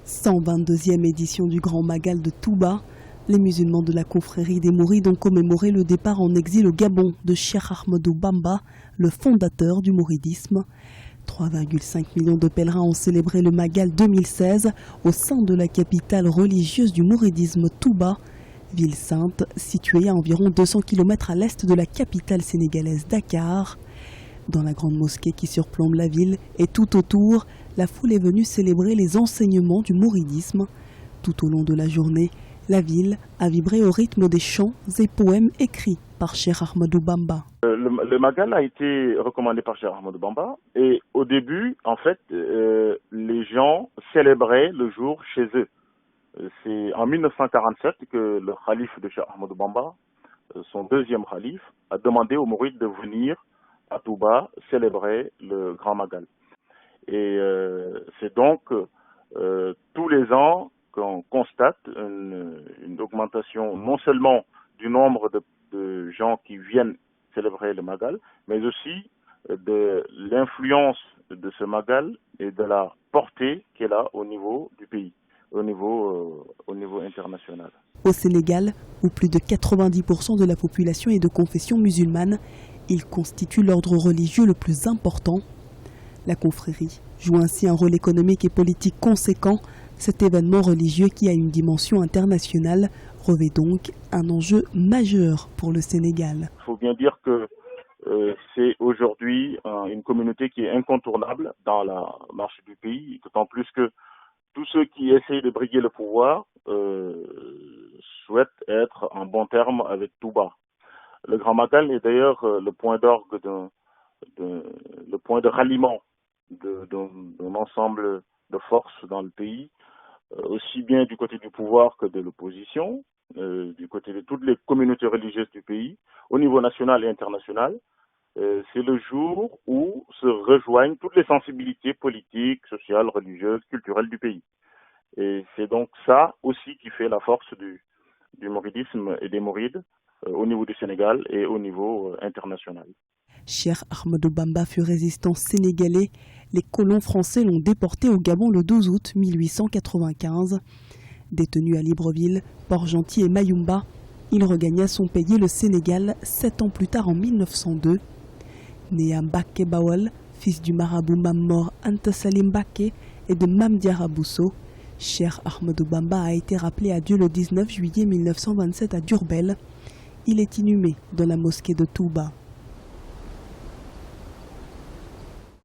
122e édition du Grand Magal de Touba, les musulmans de la confrérie des Mourides ont commémoré le départ en exil au Gabon de Cheikh Ahmadou Bamba, le fondateur du mouridisme. 3,5 millions de pèlerins ont célébré le Magal 2016 au sein de la capitale religieuse du mouridisme Touba, ville sainte située à environ 200 km à l'est de la capitale sénégalaise Dakar. Dans la grande mosquée qui surplombe la ville et tout autour, la foule est venue célébrer les enseignements du mouridisme. Tout au long de la journée, la ville a vibré au rythme des chants et poèmes écrits par Cheikh Ahmadou Bamba. Le Magal a été recommandé par Cheikh Ahmadou Bamba et au début, en fait, les gens célébraient le jour chez eux. C'est en 1947 que le khalife de Cheikh Ahmadou Bamba, son deuxième khalife, a demandé aux mourides de venir à Touba célébrer le Grand Magal. Et c'est donc tous les ans qu'on constate une augmentation non seulement du nombre de gens qui viennent célébrer le Magal, mais aussi de l'influence de ce Magal et de la portée qu'elle a au niveau du pays, au niveau international. Au Sénégal, où plus de 90% de la population est de confession musulmane, il constitue l'ordre religieux le plus important. La confrérie joue ainsi un rôle économique et politique conséquent. Cet événement religieux qui a une dimension internationale revêt donc un enjeu majeur pour le Sénégal. Il faut bien dire que c'est aujourd'hui une communauté qui est incontournable dans la marche du pays, d'autant plus que tous ceux qui essayent de briguer le pouvoir souhaitent être en bon terme avec Touba. Le Grand Magal est d'ailleurs le point d'orgue, le point de ralliement d'un ensemble de forces dans le pays, aussi bien du côté du pouvoir que de l'opposition, du côté de toutes les communautés religieuses du pays, au niveau national et international. C'est le jour où se rejoignent toutes les sensibilités politiques, sociales, religieuses, culturelles du pays. Et c'est donc ça aussi qui fait la force du mouridisme et des mourides au niveau du Sénégal et au niveau international. Cheikh Ahmadou Bamba fut résistant sénégalais. Les colons français l'ont déporté au Gabon le 12 août 1895. Détenu à Libreville, Port-Gentil et Mayumba, il regagna son pays, le Sénégal, 7 ans plus tard en 1902. Né à Mbaké Bawol, fils du marabout Mamor Anta Salim Mbaké et de Mame Diarra Bousso, Cheikh Ahmadou Bamba a été rappelé à Dieu le 19 juillet 1927 à Diourbel. Il est inhumé dans la mosquée de Touba.